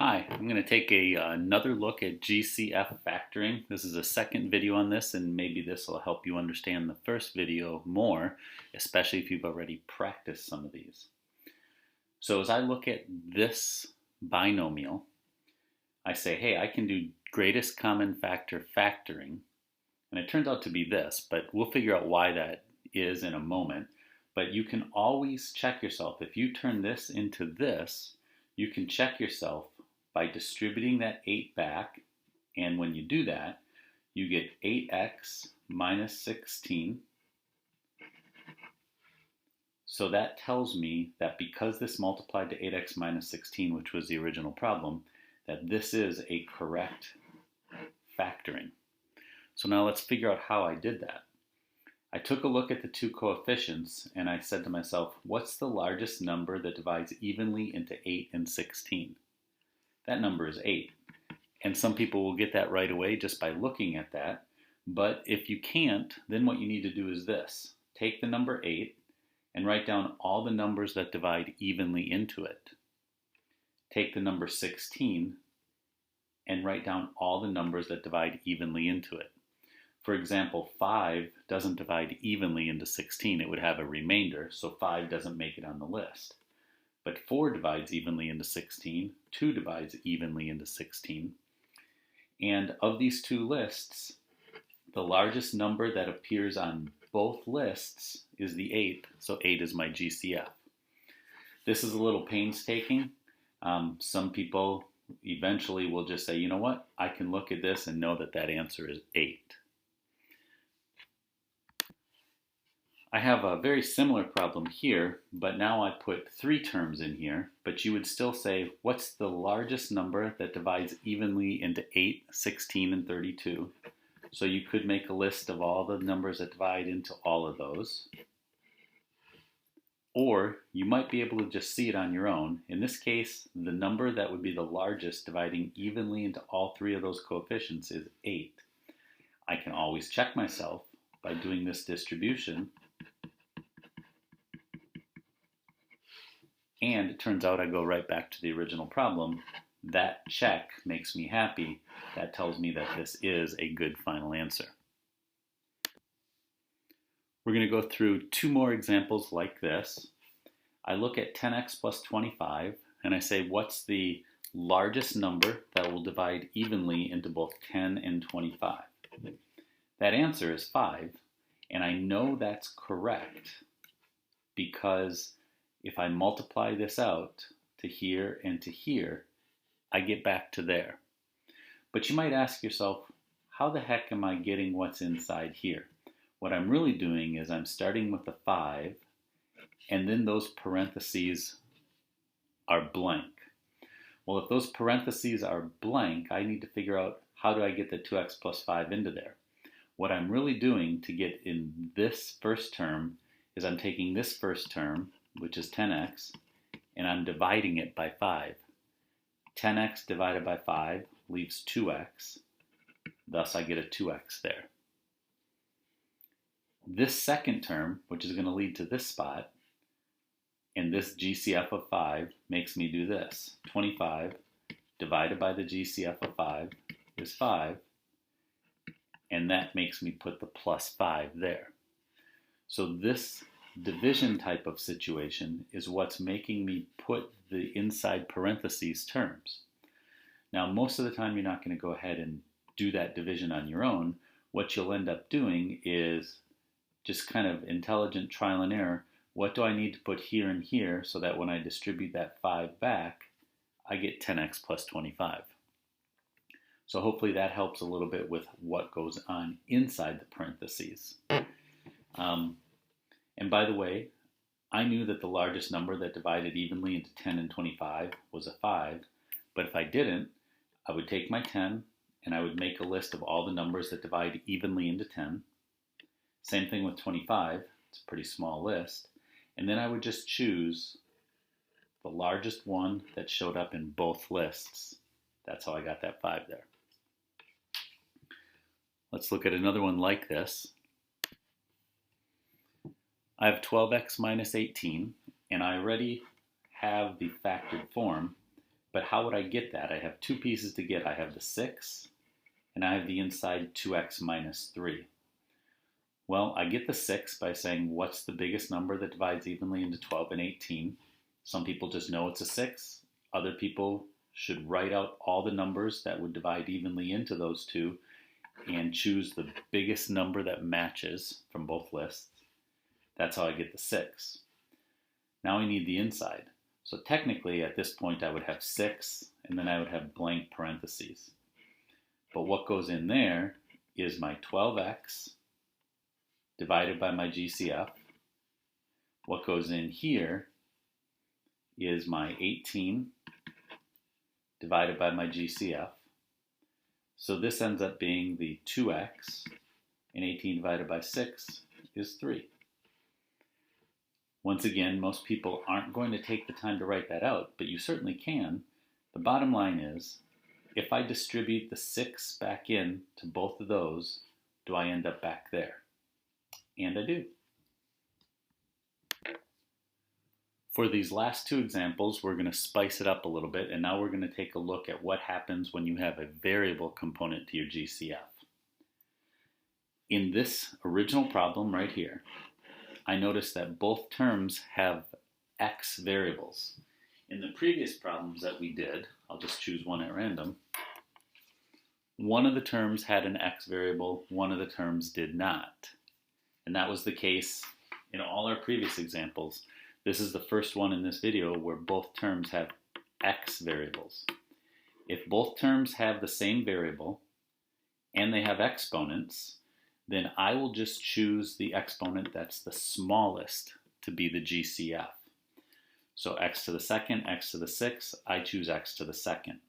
Hi, I'm going to take another look at GCF Factoring. This is a second video on this, and maybe this will help you understand the first video more, especially if you've already practiced some of these. So as I look at this binomial, I say, hey, I can do greatest common factor factoring, and it turns out to be this, but we'll figure out why that is in a moment. But you can always check yourself. If you turn this into this, you can check yourself by distributing that 8 back, and when you do that, you get 8x minus 16. So that tells me that because this multiplied to 8x minus 16, which was the original problem, that this is a correct factoring. So now let's figure out how I did that. I took a look at the two coefficients and I said to myself, what's the largest number that divides evenly into 8 and 16? That number is 8. And some people will get that right away just by looking at that. But if you can't, then what you need to do is this. Take the number 8 and write down all the numbers that divide evenly into it. Take the number 16 and write down all the numbers that divide evenly into it. For example, 5 doesn't divide evenly into 16. It would have a remainder, so 5 doesn't make it on the list. But 4 divides evenly into 16, 2 divides evenly into 16. And of these two lists, the largest number that appears on both lists is the 8, so 8 is my GCF. This is a little painstaking. Some people eventually will just say, you know what, I can look at this and know that that answer is 8. I have a very similar problem here, but now I put 3 terms in here, but you would still say, what's the largest number that divides evenly into 8, 16, and 32? So you could make a list of all the numbers that divide into all of those. Or you might be able to just see it on your own. In this case, the number that would be the largest dividing evenly into all 3 of those coefficients is 8. I can always check myself by doing this distribution. And it turns out I go right back to the original problem. That check makes me happy. That tells me that this is a good final answer. We're going to go through 2 more examples like this. I look at 10x plus 25 and I say, what's the largest number that will divide evenly into both 10 and 25? That answer is 5, and I know that's correct because if I multiply this out to here and to here, I get back to there. But you might ask yourself, how the heck am I getting what's inside here? What I'm really doing is I'm starting with a 5, and then those parentheses are blank. Well, if those parentheses are blank, I need to figure out how do I get the 2x plus 5 into there. What I'm really doing to get in this first term is I'm taking this first term, which is 10x, and I'm dividing it by 5. 10x divided by 5 leaves 2x, thus I get a 2x there. This second term, which is going to lead to this spot, and this GCF of 5 makes me do this. 25 divided by the GCF of 5 is 5, and that makes me put the plus 5 there. So this division type of situation is what's making me put the inside parentheses terms. Now, most of the time you're not going to go ahead and do that division on your own. What you'll end up doing is just kind of intelligent trial and error. What do I need to put here and here so that when I distribute that 5 back, I get 10x plus 25. So hopefully that helps a little bit with what goes on inside the parentheses. And by the way, I knew that the largest number that divided evenly into 10 and 25 was a 5, but if I didn't, I would take my 10 and I would make a list of all the numbers that divide evenly into 10. Same thing with 25, it's a pretty small list. And then I would just choose the largest one that showed up in both lists. That's how I got that 5 there. Let's look at another one like this. I have 12x minus 18, and I already have the factored form, But how would I get that? I have two pieces to get. I have the 6, and I have the inside 2x minus 3. Well, I get the 6 by saying what's the biggest number that divides evenly into 12 and 18. Some people just know it's a 6. Other people should write out all the numbers that would divide evenly into those two and choose the biggest number that matches from both lists. That's how I get the 6. Now I need the inside. So technically at this point I would have 6 and then I would have blank parentheses. But what goes in there is my 12x divided by my GCF. What goes in here is my 18 divided by my GCF. So this ends up being the 2x, and 18 divided by 6 is 3. Once again, most people aren't going to take the time to write that out, but you certainly can. The bottom line is, if I distribute the 6 back in to both of those, do I end up back there? And I do. For these last two examples, we're going to spice it up a little bit, and now we're going to take a look at what happens when you have a variable component to your GCF. In this original problem right here, I noticed that both terms have x variables. In the previous problems that we did, I'll just choose one at random, one of the terms had an x variable, one of the terms did not. And that was the case in all our previous examples. This is the first one in this video where both terms have x variables. If both terms have the same variable and they have exponents, then I will just choose the exponent that's the smallest to be the GCF. So x to the second, x to the sixth, I choose x to the second.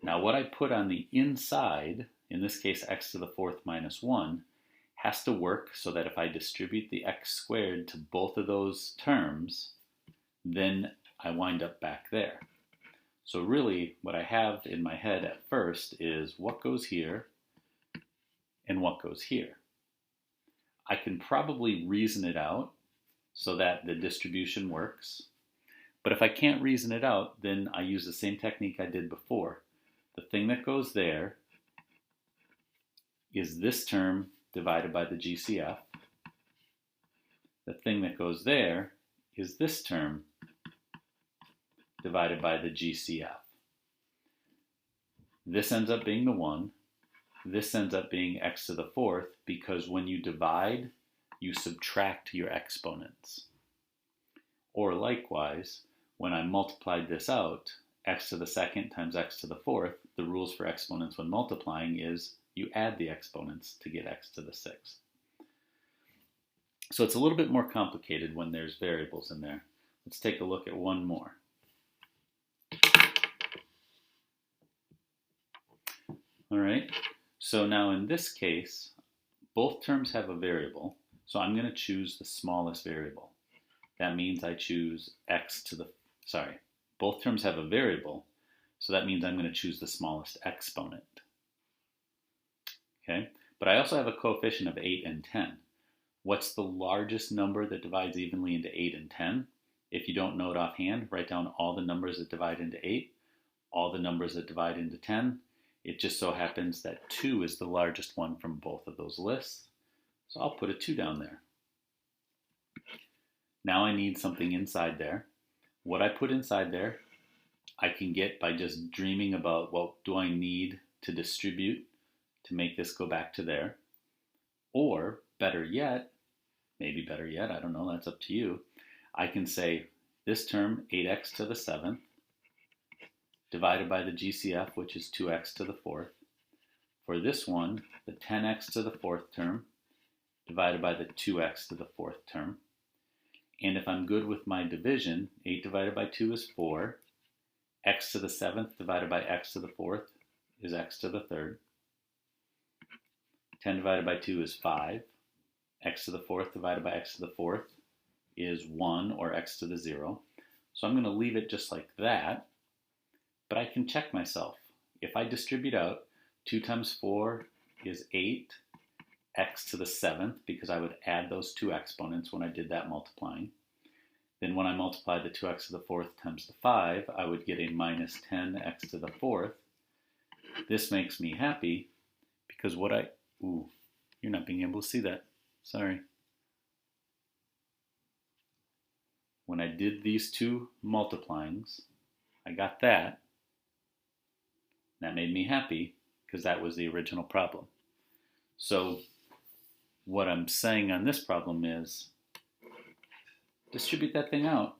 Now what I put on the inside, in this case x to the fourth minus 1, has to work so that if I distribute the x squared to both of those terms, then I wind up back there. So really what I have in my head at first is what goes here and what goes here. I can probably reason it out so that the distribution works. But if I can't reason it out, then I use the same technique I did before. The thing that goes there is this term divided by the GCF. The thing that goes there is this term divided by the GCF. This ends up being the 1. This ends up being x to the fourth because when you divide, you subtract your exponents. Or likewise, when I multiplied this out, x to the second times x to the fourth, the rules for exponents when multiplying is you add the exponents to get x to the sixth. So it's a little bit more complicated when there's variables in there. Let's take a look at one more. All right, so now in this case, both terms have a variable, so I'm going to choose the smallest variable. That means I choose both terms have a variable, so that means I'm going to choose the smallest exponent. Okay, but I also have a coefficient of 8 and 10. What's the largest number that divides evenly into 8 and 10? If you don't know it offhand, write down all the numbers that divide into 8, all the numbers that divide into 10. It just so happens that 2 is the largest one from both of those lists. So I'll put a 2 down there. Now I need something inside there. What I put inside there, I can get by just dreaming about what do I need to distribute to make this go back to there. Or better yet, maybe better yet, I don't know, that's up to you. I can say this term, 8x to the 7th, divided by the GCF, which is 2x to the 4th. For this one, the 10x to the 4th term, divided by the 2x to the 4th term. And if I'm good with my division, 8 divided by 2 is 4. X to the 7th divided by x to the 4th is x to the 3rd. 10 divided by 2 is 5. X to the 4th divided by x to the 4th is 1, or x to the 0. So I'm going to leave it just like that, but I can check myself. If I distribute out, 2 times 4 is 8, x to the 7th, because I would add those two exponents when I did that multiplying. then when I multiply the 2x to the fourth times the 5, I would get a minus 10x to the fourth. This makes me happy because ooh, you're not being able to see that. Sorry. When I did these two multiplyings, I got that. That made me happy because that was the original problem. So what I'm saying on this problem is distribute that thing out.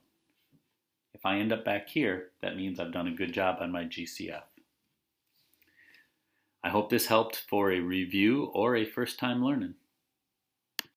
If I end up back here, that means I've done a good job on my GCF. I hope this helped for a review or a first time learning.